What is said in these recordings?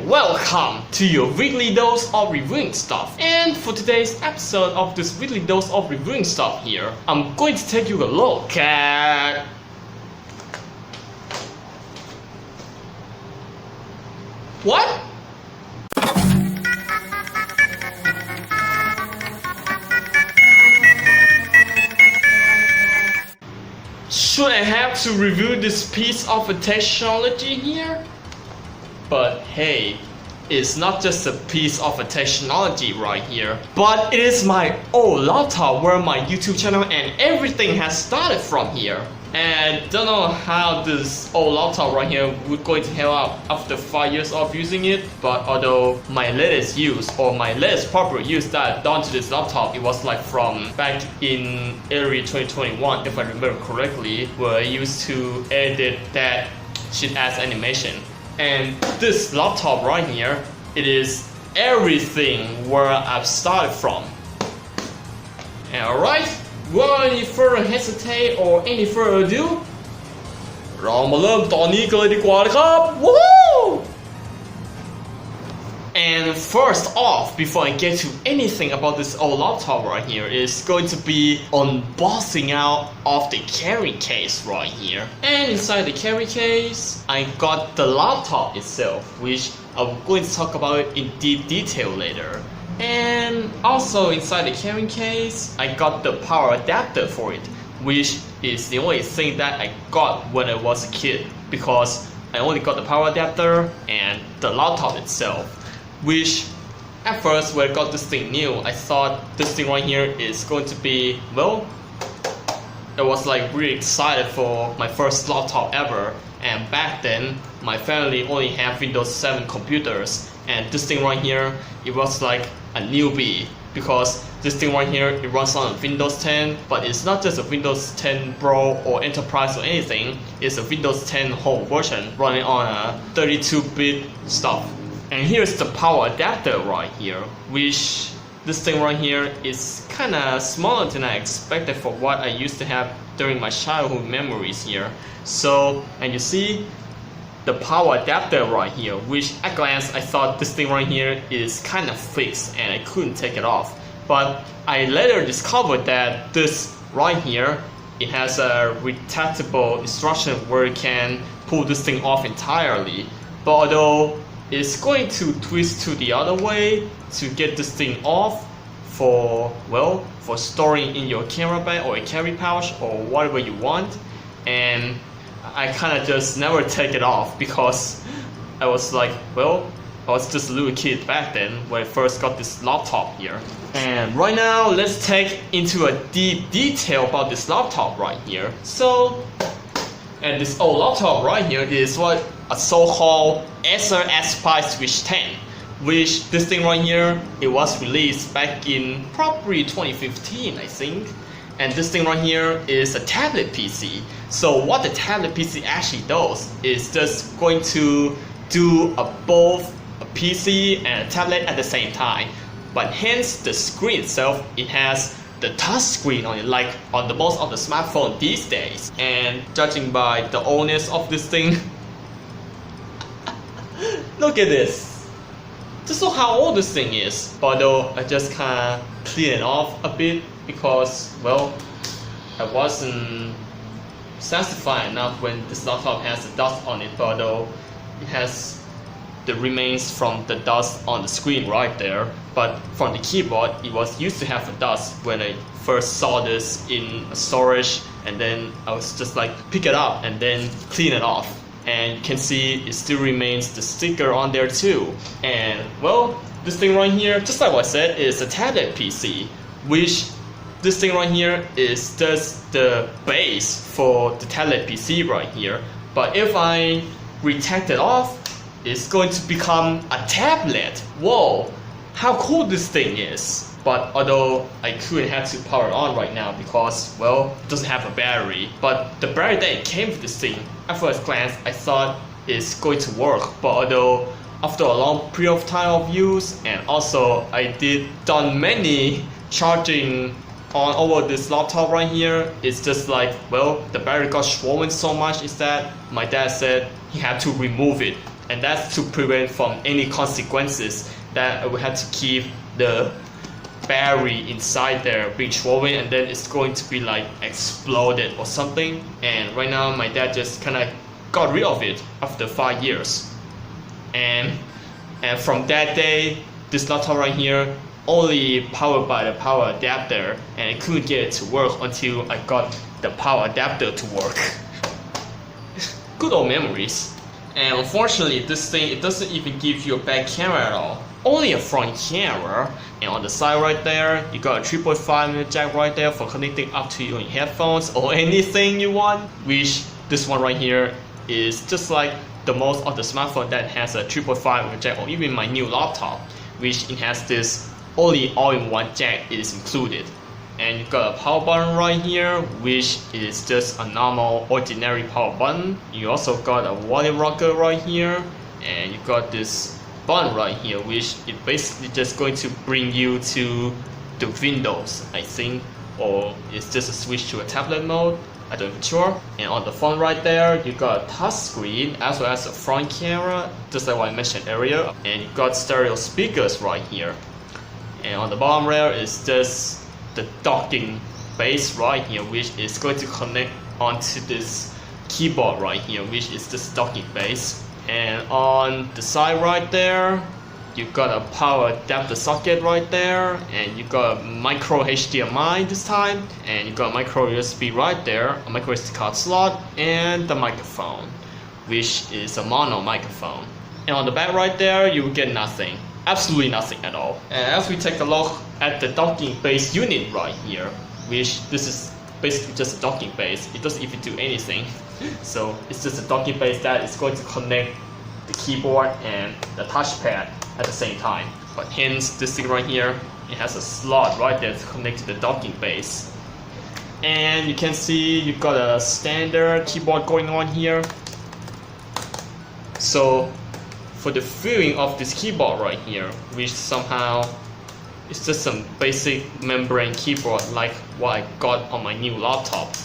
welcome to your weekly dose of reviewing stuff. And for today's episode of this weekly dose of reviewing stuff here, I'm going to take you a look at what? Should I have to review this piece of technology here? But hey, it's not just a piece of technology right here, but it is my old laptop where my YouTube channel and everything has started from here. And don't know how this old laptop right here would going to help out after 5 years of using it, but although my latest use or my latest proper use that I've done to this laptop, it was like from back in early 2021 if I remember correctly, where I used to edit that shit ass animation. And this laptop right here, it is everything where I've started from. And alright, without any further hesitate or any further ado เรามาเริ่มตอนนี้กันเลยดีกว่านะครับ Woohoo! And first off, before I get to anything about this old laptop right here, is going to be unboxing out of the carry case right here. And inside the carry case, I got the laptop itself, which I'm going to talk about in deep detail later. And also inside the carrying case, I got the power adapter for it, which is the only thing that I got when I was a kid, because I only got the power adapter and the laptop itself. Which at first when I got this thing new, I thought this thing right here is going to be, well, I was like really excited for my first laptop ever. And back then, my family only had Windows 7 computers, and this thing right here, it was like a newbie, because this thing right here, it runs on Windows 10, but it's not just a Windows 10 Pro or Enterprise or anything, it's a Windows 10 home version running on a 32-bit stuff. And here's the power adapter right here, which this thing right here is kinda smaller than I expected for what I used to have during my childhood memories here. So, and you see the power adapter right here, which at glance I thought this thing right here is kinda fixed and I couldn't take it off. But I later discovered that this right here, it has a retractable instruction where you can pull this thing off entirely. But although it's going to twist to the other way to get this thing off for, well, for storing in your camera bag or a carry pouch or whatever you want. And I kind of just never take it off because I was like, well, I was just a little kid back then when I first got this laptop here. And right now, let's take into a deep detail about this laptop right here. So, and this old laptop right here is what a so-called Acer Aspire Switch 10, which this thing right here, it was released back in probably 2015, I think. And this thing right here is a tablet PC. So what the tablet PC actually does is just going to do both a PC and a tablet at the same time. But hence the screen itself, it has the touch screen on it, like on the most of the smartphone these days. And judging by the oldness of this thing, look at this. Just know how old this thing is. Although I just kinda clean it off a bit because, well, I wasn't satisfied enough when this laptop has the dust on it, but although it has the remains from the dust on the screen right there. But from the keyboard, it was used to have the dust when I first saw this in storage, and then I was just like pick it up and then clean it off. And you can see it still remains the sticker on there too. And well, this thing right here, just like what I said, is a tablet PC, which this thing right here is just the base for the tablet PC right here. But if I retract it off, it's going to become a tablet. Whoa, how cool this thing is. But although I couldn't have to power it on right now because, well, it doesn't have a battery. But the battery that it came with this thing, at first glance, I thought it's going to work. But although after a long period of time of use, and also I done many charging on over this laptop right here, it's just like, well, the battery got swollen so much is that my dad said he had to remove it and that's to prevent from any consequences that I will have to keep the battery inside there being thrown, and then it's going to be like exploded or something. And right now my dad just kind of got rid of it after 5 years, and from that day this laptop right here only powered by the power adapter, and I couldn't get it to work until I got the power adapter to work. Good old memories. And unfortunately this thing, it doesn't even give you a back camera at all, only a front camera. And on the side right there you got a 3.5mm jack right there for connecting up to your headphones or anything you want, which this one right here is just like the most of the smartphone that has a 3.5mm jack, or even my new laptop, which it has this only all-in-one jack is included. And you got a power button right here, which is just a normal ordinary power button. You also got a volume rocker right here, and you got this button right here, which is basically just going to bring you to the Windows, I think, or it's just a switch to a tablet mode, I don't know for sure. And on the phone right there you got a touch screen as well as a front camera, just like what I mentioned earlier, and you got stereo speakers right here. And on the bottom there is just the docking base right here, which is going to connect onto this keyboard right here, which is this docking base. And on the side right there you got a power adapter socket right there, and you got a micro HDMI this time, and you got a micro USB right there, a micro SD card slot, and the microphone, which is a mono microphone. And on the back right there you will get nothing, absolutely nothing at all. And as we take a look at the docking base unit right here, which this is basically just a docking base, it doesn't even do anything. So it's just a docking base that is going to connect the keyboard and the touchpad at the same time. But hence this thing right here, it has a slot right there to connect to the docking base. And you can see you've got a standard keyboard going on here. So for the feeling of this keyboard right here, which somehow it's just some basic membrane keyboard like what I got on my new laptop.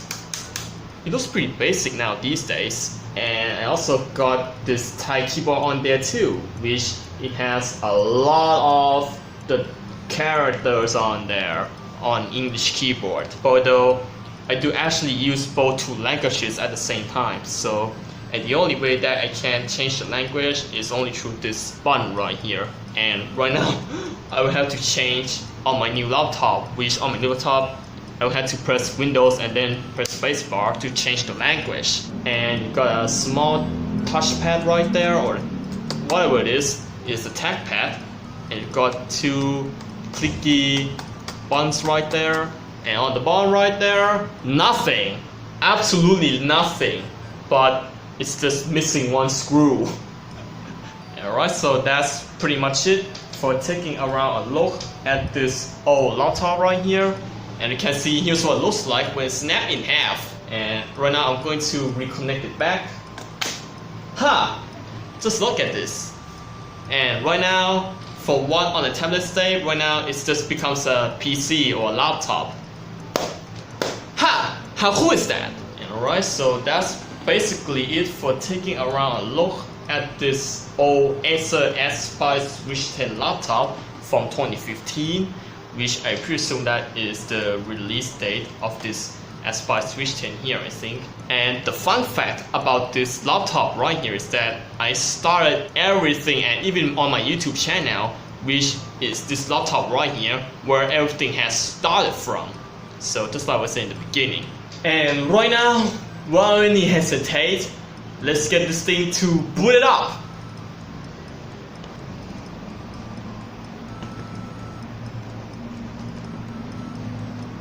It looks pretty basic now these days. And I also got this Thai keyboard on there too, which it has a lot of the characters on there on English keyboard, although I do actually use both two languages at the same time. So, and the only way that I can change the language is only through this button right here. And right now I will have to change on my new laptop, which on my new laptop I will have to press Windows and then press spacebar to change the language. And you got a small touchpad right there, or whatever it is a trackpad, and you got two clicky buttons right there. And on the bottom right there, nothing, absolutely nothing, but it's just missing one screw. Alright, so that's pretty much it for taking around a look at this old laptop right here. And you can see here's what it looks like when it's snapped in half. And right now I'm going to reconnect it back. Just look at this. And right now, for what on the tablet state, right now it just becomes a PC or a laptop. How cool is that? Alright, so that's basically it for taking around a look at this old Acer Aspire Switch 10 laptop from 2015, which I presume that is the release date of this Aspire Switch 10 here, I think. And the fun fact about this laptop right here is that I started everything, and even on my YouTube channel, which is this laptop right here, where everything has started from. So just like I was saying in the beginning. And right now, without any hesitate, let's get this thing to boot it up.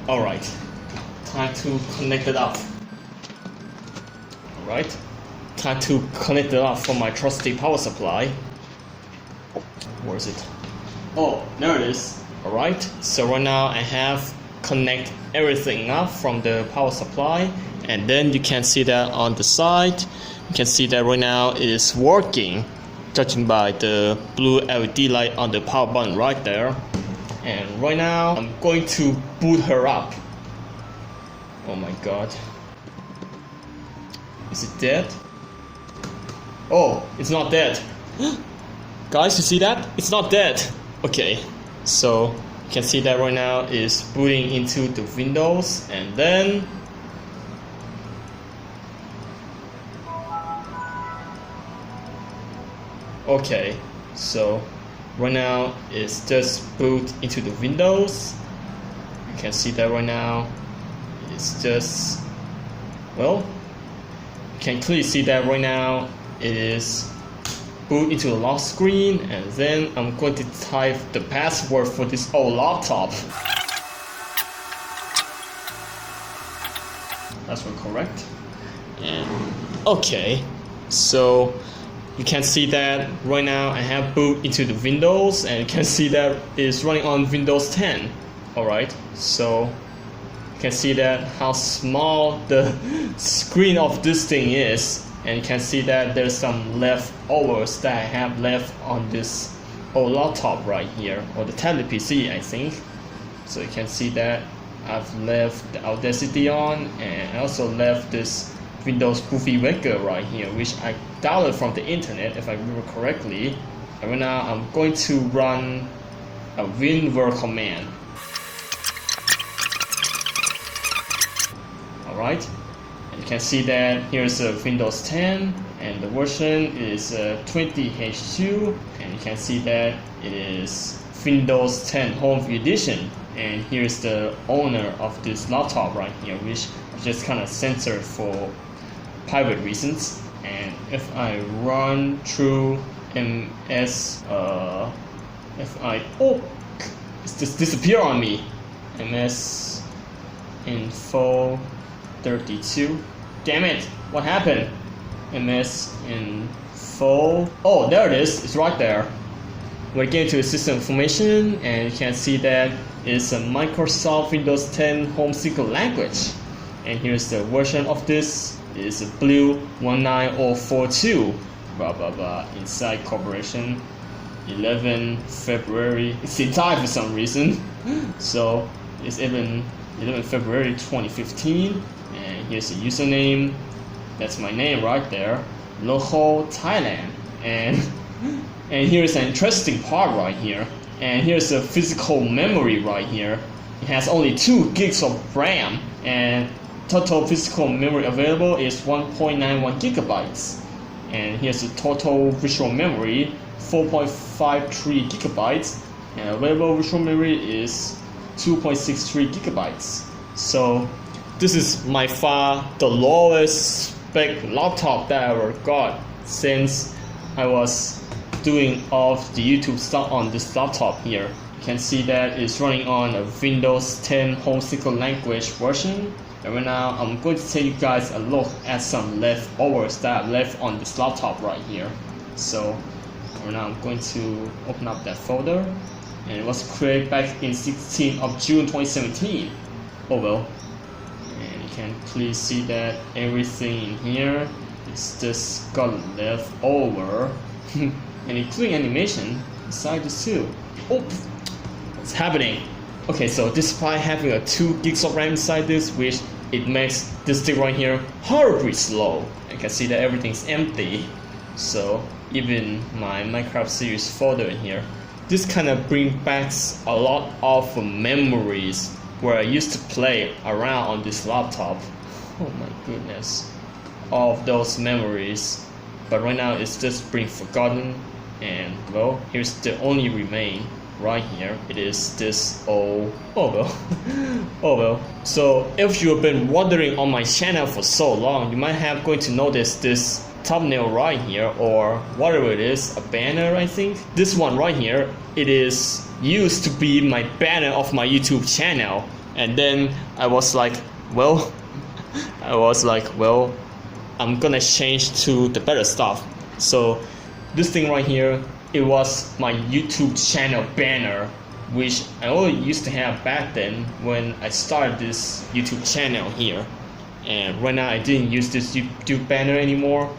Alright, time to connect it up. Alright, time to connect it up from my trusty power supply. Where is it? Oh, there it is. Alright, so right now I have connect everything up from the power supply, and then you can see that on the side, you can see that right now it is working, judging by the blue LED light on the power button right there. And right now I'm going to boot her up. Oh my god. Is it dead? Oh, it's not dead. Guys, you see that? It's not dead. Okay, so you can see that right now is booting into the Windows, and then okay, so right now it's just boot into the Windows. You can see that right now it's just, well, you can clearly see that right now it is boot into the lock screen, and then I'm going to type the password for this old laptop. That's one correct. And okay, so you can see that right now I have boot into the Windows, and you can see that it's running on Windows 10. Alright, so you can see that how small the screen of this thing is, and you can see that there's some leftovers that I have left on this old laptop right here, or the tablet PC I think. So you can see that I've left the Audacity on, and I also left this Windows Goofy Weka right here, which I downloaded from the internet if I remember correctly. And right now I'm going to run a winver command. Alright, and you can see that here's a Windows 10, and the version is 20H2, and you can see that it is Windows 10 Home Edition. And here's the owner of this laptop right here, which I just kind of censored for private reasons. And if I run through MS, if I, oh, it's just disappear on me, MS info 32. Damn it! What happened? MS info. Oh, there it is. It's right there. We get to system information, and you can see that it's a Microsoft Windows 10 Home Single Language. And here's the version of this. It's a blue 19042. Blah blah blah. Inside Corporation. 11 February. It's in time for some reason. So it's even 11 February 2015. And here's the username. That's my name right there. Local Thailand. And here's an interesting part right here. And here's a physical memory right here. It has only 2 gigs of RAM, and total physical memory available is 1.91 gigabytes. And here's the total visual memory, 4.53 gigabytes, and available visual memory is 2.63 gigabytes. So this is by far the lowest spec laptop that I ever got since I was doing all the YouTube stuff on this laptop here. You can see that it's running on a Windows 10 Home Single Language version. And right now I'm going to take you guys a look at some leftovers that I left on this laptop right here. So right now I'm going to open up that folder, and it was created back in 16th of June 2017. Oh well. And you can clearly see that everything in here is just got left over. And including animation inside this too. Oh, what's happening? Okay, so despite having a 2 gigs of RAM inside this, which it makes this thing right here horribly slow. You can see that everything's empty. So even my Minecraft series folder in here, this kind of brings back a lot of memories where I used to play around on this laptop. Oh my goodness, all of those memories. But right now it's just being forgotten. And well, here's the only remain right here. It is this old, oh well. Oh well. So if you've been wandering on my channel for so long, you might have going to notice this thumbnail right here, or whatever it is, a banner I think. This one right here, it is used to be my banner of my YouTube channel. And then I was like, well, I'm gonna change to the better stuff. So this thing right here, it was my YouTube channel banner, which I only used to have back then when I started this YouTube channel here. And right now I didn't use this YouTube banner anymore,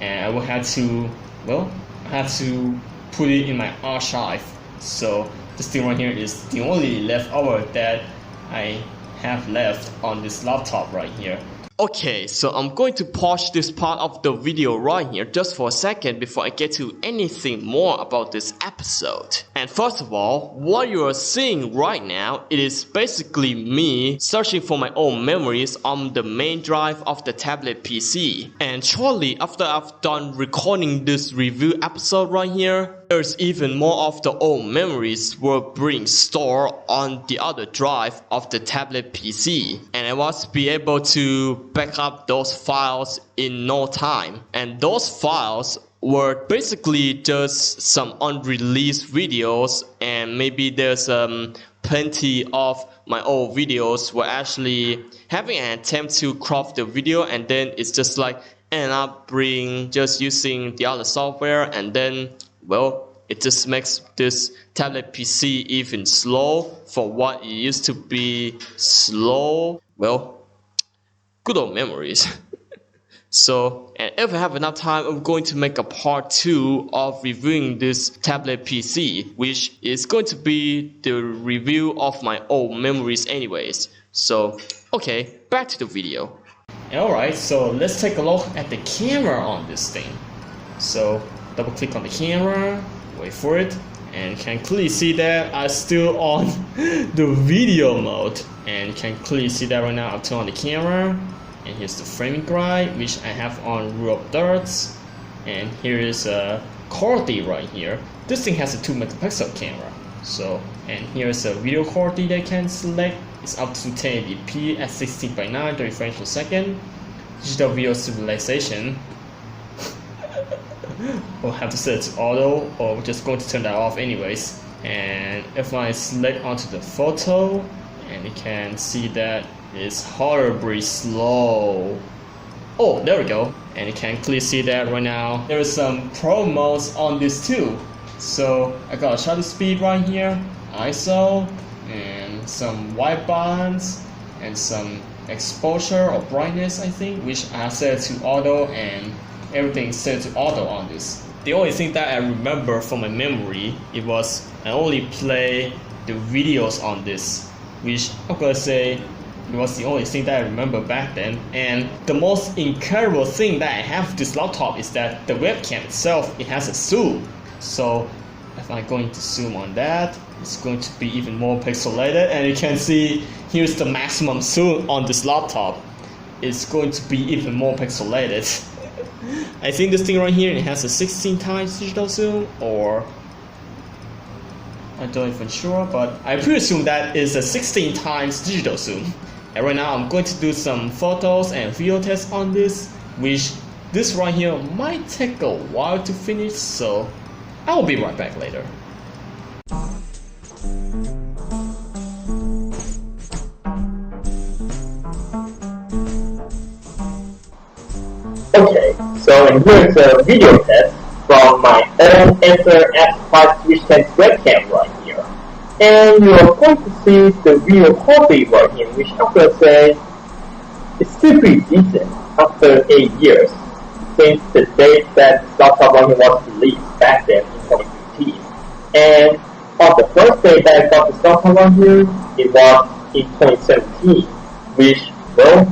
and I will have to, well, I have to put it in my archive. So this thing right here is the only leftover that I have left on this laptop right here. Okay, so I'm going to pause this part of the video right here just for a second before I get to anything more about this episode. And first of all, what you are seeing right now, it is basically me searching for my own memories on the main drive of the tablet PC. And shortly after I've done recording this review episode right here, there's even more of the old memories were being stored on the other drive of the tablet PC. And I was be able to back up those files in no time. And those files were basically just some unreleased videos, and maybe there's plenty of my old videos were actually having an attempt to crop the video, and then it's just like end up just using the other software, and then well, it just makes this tablet PC even slow for what it used to be slow. Well, good old memories. So, and if I have enough time, I'm going to make a part 2 of reviewing this tablet PC, which is going to be the review of my old memories anyways. So, okay, back to the video. Alright, so let's take a look at the camera on this thing. So, double click on the camera, wait for it, and can clearly see that I'm still on the video mode. And can clearly see that right now I've turned on the camera. And here's the framing guide, which I have on rule of thirds. And here is a quality right here. This thing has a 2 megapixel camera. So, and here's a video quality that I can select. It's up to 1080p at 16:9 30 frames per second. Digital video stabilization. We'll have to set it to auto, or we're just going to turn that off anyways. And if I select onto the photo, and you can see that it's horribly slow. Oh, there we go. And you can clearly see that right now there is some pro modes on this too. So I got a shutter speed right here, ISO, and some white balance, and some exposure or brightness, I think, which I set to auto, and everything set to auto on this. The only thing that I remember from my memory, it was I only play the videos on this, which I'm gonna say it was the only thing that I remember back then. And the most incredible thing that I have with this laptop is that the webcam itself, it has a zoom. So if I'm going to zoom on that, it's going to be even more pixelated, and you can see here's the maximum zoom on this laptop. It's going to be even more pixelated. I think this thing right here, it has a 16 times digital zoom, or I don't even sure, but I presume that is a 16 times digital zoom. And right now I'm going to do some photos and video tests on this, which this right here might take a while to finish, so I will be right back later. Okay, so here's a video test from my own Acer Aspire Switch webcam right here. And you're going to see the video quality right here, which I'm going to say is still pretty decent after 8 years since the date that this laptop right here was released back then in 2015. And on the first day that I got this laptop right here, it was in 2017, which, well,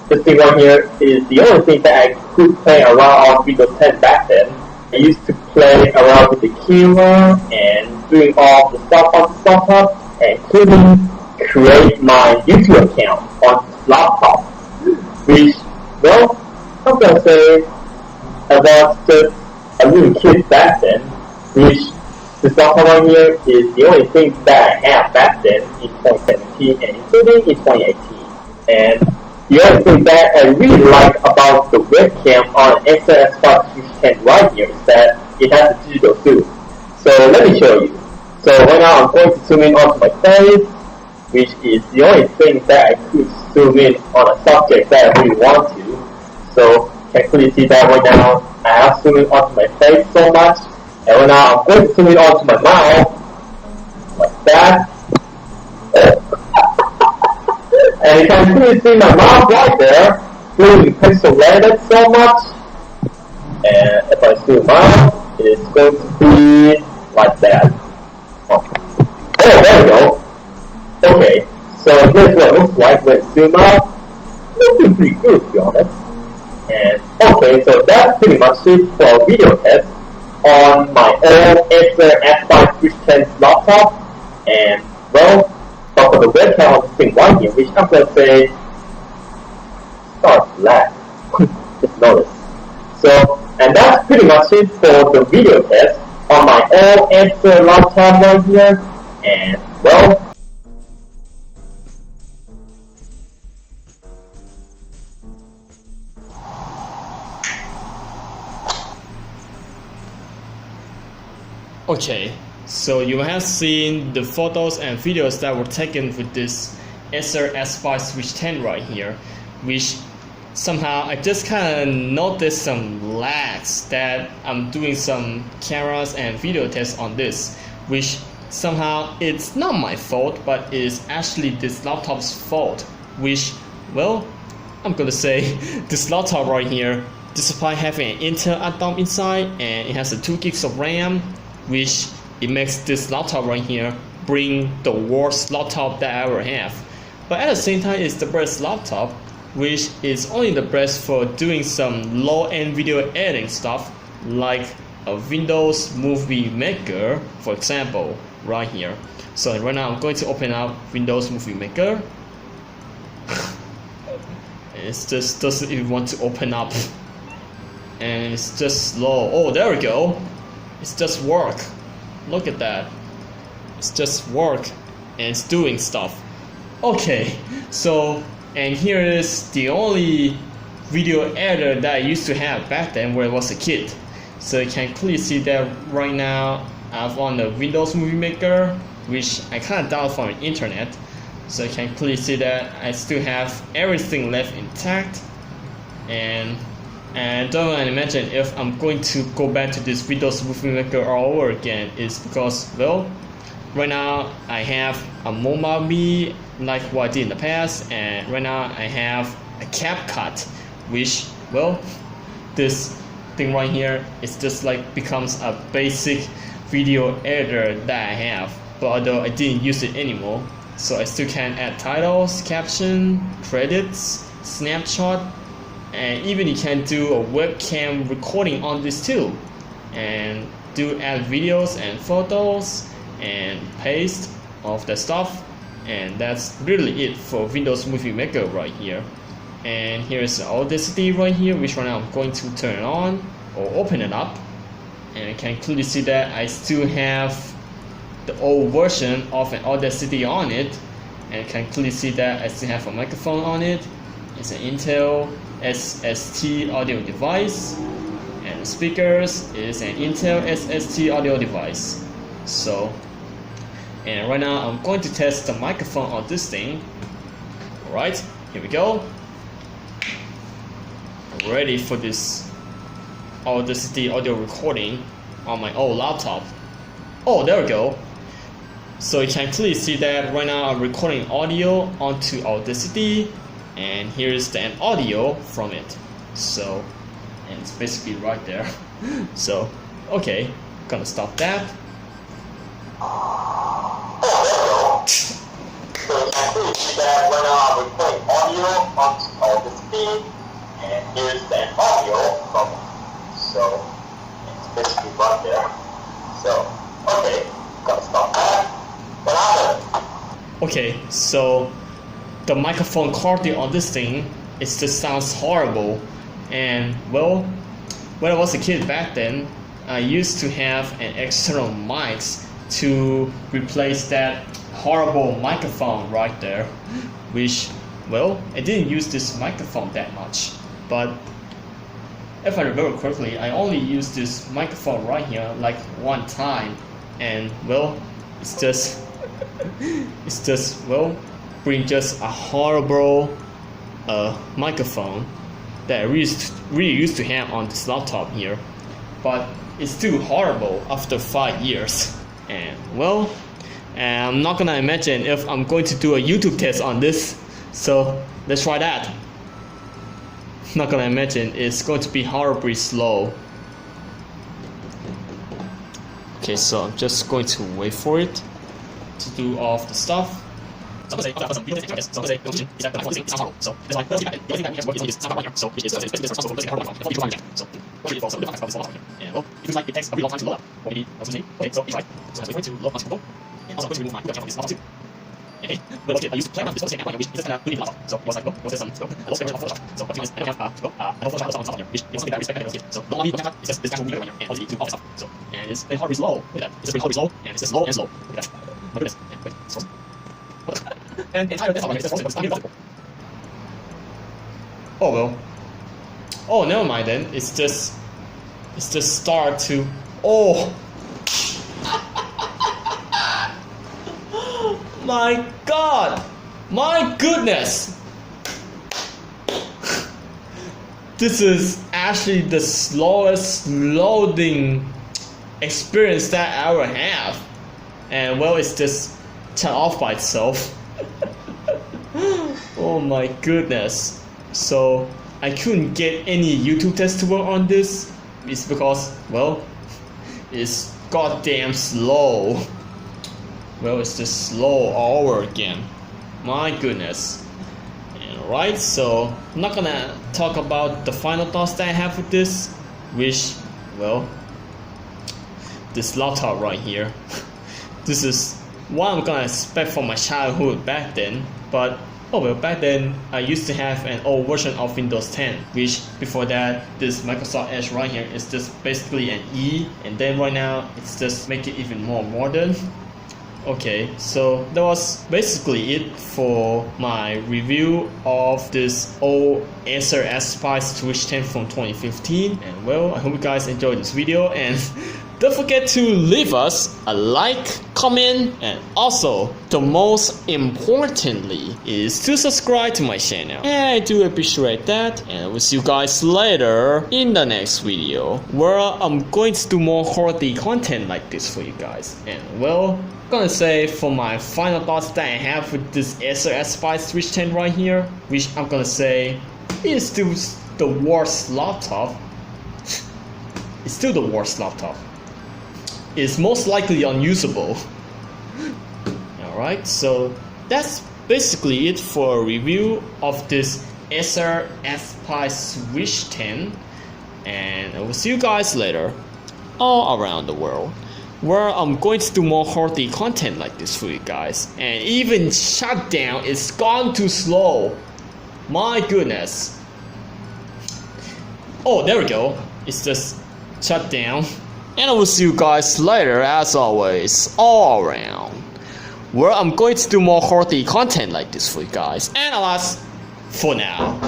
this thing right here is the only thing that I could play around on Windows 10 back then. I used to play around with the camera and doing all the stuff on the laptop, including create my YouTube account on this laptop, which, well, I'm gonna say I was just a little kid back then, which this laptop right here is the only thing that I have back then in 2017 and including in 2018. And the other thing that I really like about the webcam on Acer Aspire Switch right here is that it has a digital zoom. So let me show you. So right now I'm going to zoom in onto my face, which is the only thing that I could zoom in on a subject that I really want to. So you can clearly see that right now I have zoomed in onto my face so much. And right now I'm going to zoom in onto my mouth, like that. And you can clearly see my mouth right there, being pixelated so much. And if I zoom out, it's going to be like that. Oh, there we go. Okay, so here's what it looks like when zoom out. looking pretty good to be honest. And okay, so that's pretty much it for video test on my old Acer Aspire Switch 10 laptop. And well, but for the webcam on this thing right here, which I'm gonna say starts lag. Just notice. So, and that's pretty much it for the video test on my old Acer laptop right here. And well, okay, so you have seen the photos and videos that were taken with this Acer Aspire Switch 10 right here, which somehow I just kind of noticed some lags that I'm doing some cameras and video tests on this, which somehow it's not my fault, but it's actually this laptop's fault, which, well, I'm gonna say this laptop right here, despite having an Intel add-on inside and it has a 2 gigs of RAM, which it makes this laptop right here bring the worst laptop that I ever have. But at the same time, it's the best laptop, which is only the best for doing some low-end video editing stuff like a Windows Movie Maker, for example, right here. So right now I'm going to open up Windows Movie Maker. It just doesn't even want to open up, and it's just slow. Oh, there we go. It's just work. Look at that. It's just work and it's doing stuff. Okay, so and here is the only video editor that I used to have back then when I was a kid. So you can clearly see that right now I've on the Windows Movie Maker, which I kind of downloaded from the internet. So you can clearly see that I still have everything left intact, and don't imagine if I'm going to go back to this Windows Movie Maker all over again. Is because, well, right now I have a mobile me like what I did in the past, and right now I have a CapCut, which, well, this thing right here is just like becomes a basic video editor that I have, but although I didn't use it anymore, so I still can add titles, caption, credits, snapshot, and even you can do a webcam recording on this too, and do add videos and photos and paste of the stuff. And that's really it for Windows Movie Maker right here. And here's the Audacity right here, which right now I'm going to turn it on or open it up, and you can clearly see that I still have the old version of an Audacity on it, and you can clearly see that I still have a microphone on it. It's an Intel SST audio device, and the speakers is an Intel SST audio device. So, and right now I'm going to test the microphone on this thing. Alright, here we go. Ready for this Audacity audio recording on my old laptop. Oh, there we go. So you can clearly see that right now I'm recording audio onto Audacity, and here's the audio from it. So, and it's basically right there. So, okay, gonna stop that. So you can clearly see that right now I'm recording audio onto Audacity, and here's the audio from it. So it's basically right there. So, okay, gonna stop that. Okay, so the microphone quality on this thing, it just sounds horrible. And well, when I was a kid back then, I used to have an external mics to replace that horrible microphone right there, which, well, I didn't use this microphone that much, but if I remember correctly, I only used this microphone right here like one time, and well, it's just well, bring just a horrible microphone that I really used to have on this laptop here, but it's still horrible after 5 years. And well, I'm not gonna imagine if I'm going to do a YouTube test on this, so let's try that. Not gonna imagine it's going to be horribly slow. Okay, so I'm just going to wait for it to do all of the stuff. So I'm going to say, I've got some reasons and so I'm going to say, the conclusion is that the microphone is not so that's why the only thing that we have to work is sound right here. So it is basically responsible for hardware and people jam. So what should it fall? So the facts about this all here. And well, it looks like it takes a really long time to load up. Or maybe that's something. Okay, so it's right. So I'm going to load my control. And also I'm going to remove my webcam from this laptop too. Okay, but okay, I used to play around with this whole which is kind of really laptop. So it was like, what's this? A little version of Photoshop. So what you is, I don't have, I have Photoshop on top here, which is something that I respect and I don't get. So normally what I have is just this actual meter right here, and obviously do all this stuff. So, and it's the hardware is low. Look at that. It's just hardware is low, and it's just slow and slow. Look at that. My goodness. And wait, it's frozen. And the entire desktop right here is just frozen, but it's unreadable. Oh well. Oh, never mind then. It's just start to. Oh. My God. My goodness. This is actually the slowest loading experience that I ever have. And well, it's just turned off by itself. Oh my goodness. So I couldn't get any YouTube test to work on this. It's because, well, it's goddamn slow. Well, it's just slow all over again. My goodness. Alright, so I'm not gonna talk about the final thoughts that I have with this, which, well, this laptop right here. This is what I'm gonna expect from my childhood back then, but oh well, back then I used to have an old version of Windows 10, which before that, this Microsoft Edge right here is just basically an E, and then right now it's just make it even more modern. Okay, so that was basically it for my review of this old Acer Aspire Switch 10 from 2015. And well, I hope you guys enjoyed this video, and don't forget to leave us a like, comment, and also, the most importantly, is to subscribe to my channel. And I do appreciate that, and I will see you guys later in the next video, where I'm going to do more quality content like this for you guys. And well, I'm gonna say for my final thoughts that I have with this Acer Aspire Switch 10 right here, which I'm gonna say is still the worst laptop. It's still the worst laptop. It's most likely unusable. Alright, so that's basically it for a review of this Acer Aspire Switch 10, and I will see you guys later all around the world, where I'm going to do more quality content like this for you guys. And even shutdown is gone too slow. My goodness. Oh, there we go. It's just shut down. And I will see you guys later, as always, all around, where I'm going to do more quality content like this for you guys. And alas, for now.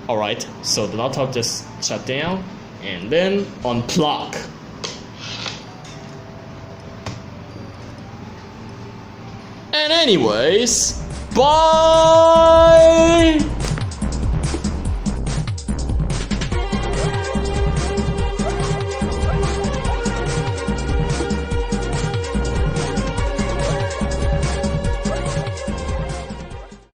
Alright, so the laptop just shut down, and then unplug. And anyways, bye!